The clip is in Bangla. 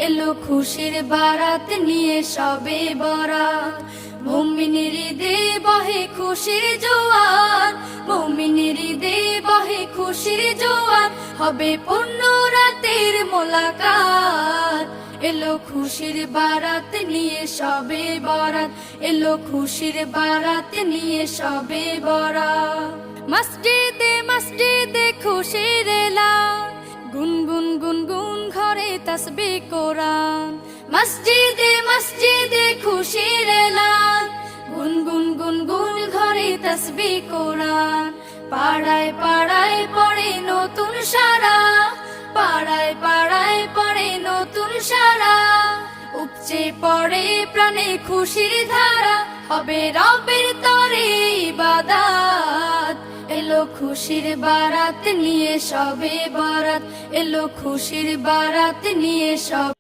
এলো খুশির বারাত নিয়ে সবে বরাত। মুমিনের ঈদে বহে খুশির জোয়ার, মুমিনের ঈদে বহে খুশির জোয়ার, হবে পূর্ণ রাতের মোলাকাত। এলো খুশির বারাত নিয়ে সবে বরাত, এলো খুশির বারাত নিয়ে সবে বরাত। মসজিদে মসজিদে খুশির এলান, গুনগুন গুনগুন ঘরে তাসবিহ কোরআন। মসজিদে মসজিদে খুশির এলান, গুনগুন গুনগুন ঘরে তাসবিহ কোরআন। পাড়ায় পাড়ায় পড়ে নতুন সারা, পাড়ায় পাড়ায় পড়ে নতুন সারা। উপচে পড়ে প্রাণে খুশির ধারা, হবে রবের তরে ইবাদত। এলো খুশির বারাত নিয়ে সবে বরাত, এলো খুশির বারাত নিয়ে সব